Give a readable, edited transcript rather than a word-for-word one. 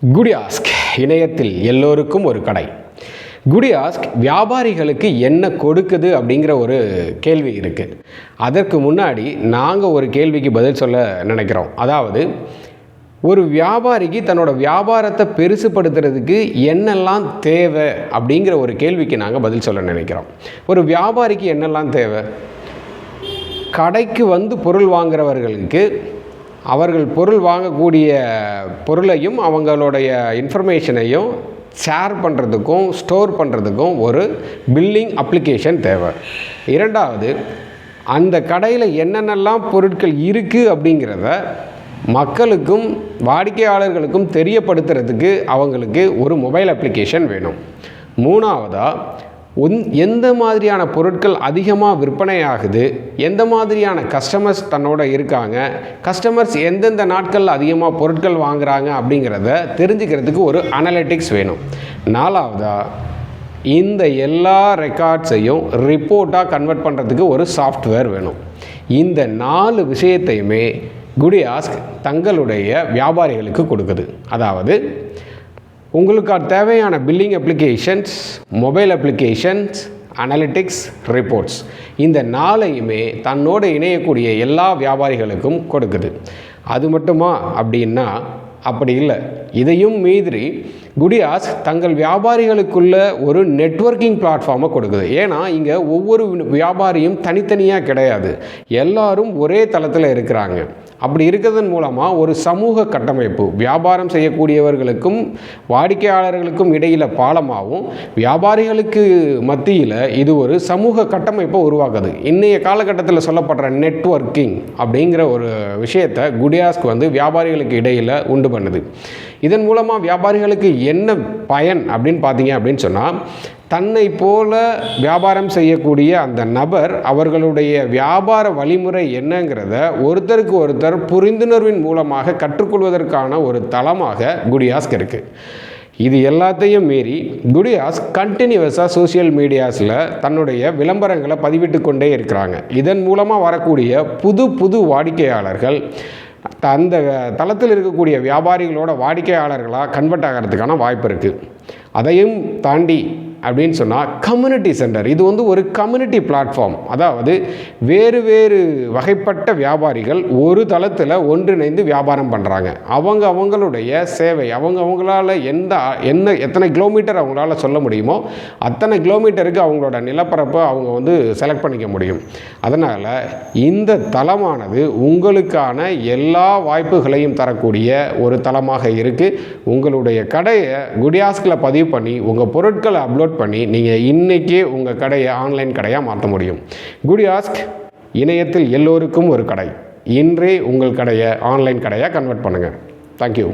குடியாஸ்க் இணையத்தில் எல்லோருக்கும் ஒரு கடை. குடியாஸ்க் வியாபாரிகளுக்கு என்ன கொடுக்குது அப்படிங்கிற ஒரு கேள்வி இருக்குது. அதற்கு முன்னாடி நாங்கள் ஒரு கேள்விக்கு பதில் சொல்ல நினைக்கிறோம். அதாவது ஒரு வியாபாரிக்கு தன்னோட வியாபாரத்தை பெருசுப்படுத்துறதுக்கு என்னெல்லாம் தேவை அப்படிங்கிற ஒரு கேள்விக்கு நாங்கள் பதில் சொல்ல நினைக்கிறோம். ஒரு வியாபாரிக்கு என்னெல்லாம் தேவை? கடைக்கு வந்து பொருள் வாங்குறவர்களுக்கு அவர்கள் பொருள் வாங்கக்கூடிய பொருளையும் அவங்களுடைய இன்ஃபர்மேஷனையும் ஷேர் பண்ணுறதுக்கும் ஸ்டோர் பண்ணுறதுக்கும் ஒரு பில்லிங் அப்ளிகேஷன் தேவை. இரண்டாவது, அந்த கடையில் என்னென்னலாம் பொருட்கள் இருக்குது அப்படிங்கிறத மக்களுக்கும் வாடிக்கையாளர்களுக்கும் தெரியப்படுத்துறதுக்கு அவங்களுக்கு ஒரு மொபைல் அப்ளிகேஷன் வேணும். மூணாவதாக, எந்த மாதிரியான பொருட்கள் அதிகமாக விற்பனை ஆகுது, எந்த மாதிரியான கஸ்டமர்ஸ் தன்னோட இருக்காங்க, கஸ்டமர்ஸ் எந்தெந்த நாட்களில் அதிகமாக பொருட்கள் வாங்குகிறாங்க அப்படிங்கிறத தெரிஞ்சுக்கிறதுக்கு ஒரு அனலிட்டிக்ஸ் வேணும். நாலாவதாக, இந்த எல்லா ரெக்கார்ட்ஸையும் ரிப்போர்ட்டாக கன்வெர்ட் பண்ணுறதுக்கு ஒரு சாஃப்ட்வேர் வேணும். இந்த 4 விஷயத்தையுமே குடியாஸ்க் தங்களுடைய வியாபாரிகளுக்கு கொடுக்குது. அதாவது உங்களுக்கு தேவையான billing applications, mobile applications, analytics, reports, இந்த 4ஐயுமே தன்னோடு இணையக்கூடிய எல்லா வியாபாரிகளுக்கும் கொடுக்குது. அது மட்டுமா அப்படின்னா அப்படி இல்லை. இதையும் மீறி குடியாஸ்க் தங்கள் வியாபாரிகளுக்குள்ள ஒரு நெட்வொர்க்கிங் பிளாட்ஃபார்மை கொடுக்குது. ஏன்னா இங்கே ஒவ்வொரு வியாபாரியும் தனித்தனியாக கிடையாது, எல்லாரும் ஒரே தளத்தில் இருக்கிறாங்க. அப்படி இருக்கிறதன் மூலமாக ஒரு சமூக கட்டமைப்பு, வியாபாரம் செய்யக்கூடியவர்களுக்கும் வாடிக்கையாளர்களுக்கும் இடையில் பாலமாகவும் வியாபாரிகளுக்கு மத்தியில் இது ஒரு சமூக கட்டமைப்பை உருவாக்குது. இன்றைய காலகட்டத்தில் சொல்லப்படுற நெட்வொர்க்கிங் அப்படிங்கிற ஒரு விஷயத்தை குடியாஸ்க் வந்து வியாபாரிகளுக்கு இடையில் உண்டு பண்ணுது. இதன் மூலமாக வியாபாரிகளுக்கு என்ன பயன் அப்படின்னு பார்த்தீங்க அப்படின்னு சொன்னால், தன்னை போல வியாபாரம் செய்யக்கூடிய அந்த நபர் அவர்களுடைய வியாபார வழிமுறை என்னங்கிறத ஒருத்தருக்கு ஒருத்தர் புரிந்துணர்வின் மூலமாக கற்றுக்கொள்வதற்கான ஒரு தளமாக குடியாஸ்க் இருக்குது. இது எல்லாத்தையும் மீறி குடியாஸ்க் கண்டினியூவஸாக சோசியல் மீடியாஸில் தன்னுடைய விளம்பரங்களை பதிவிட்டு கொண்டே இருக்கிறாங்க. இதன் மூலமாக வரக்கூடிய புது வாடிக்கையாளர்கள் அந்த தளத்தில் இருக்கக்கூடிய வியாபாரிகளோட வாடிக்கையாளர்களாக கன்வெர்ட் ஆகிறதுக்கான வாய்ப்பு இருக்குது. அதையும் தாண்டி அப்படின்னு சொன்னால் கம்யூனிட்டி சென்டர், இது வந்து ஒரு கம்யூனிட்டி பிளாட்ஃபார்ம். அதாவது வேறு வகைப்பட்ட வியாபாரிகள் ஒரு தளத்தில் ஒன்றிணைந்து வியாபாரம் பண்ணுறாங்க. அவங்களுடைய சேவை அவங்களால எத்தனை கிலோமீட்டர் அவங்களால சொல்ல முடியுமோ அத்தனை கிலோமீட்டருக்கு அவங்களோட நிலப்பரப்பை அவங்க வந்து செலக்ட் பண்ணிக்க முடியும். அதனால் இந்த தளமானது உங்களுக்கான எல்லா வாய்ப்புகளையும் தரக்கூடிய ஒரு தளமாக இருக்குது. உங்களுடைய கடையை குடியாஸ்கில் பதிவு பண்ணி உங்கள் பொருட்களை அப்லோட் பண்ணி நீங்கள் இன்றைக்கே உங்கள் கடையை ஆன்லைன் கடையாக மாற்ற முடியும். குடியாஸ்க் இணையத்தில் எல்லோருக்கும் ஒரு கடை. இன்றே உங்கள் கடையை ஆன்லைன் கடையாக கன்வெர்ட் பண்ணுங்கள். தேங்க்யூ.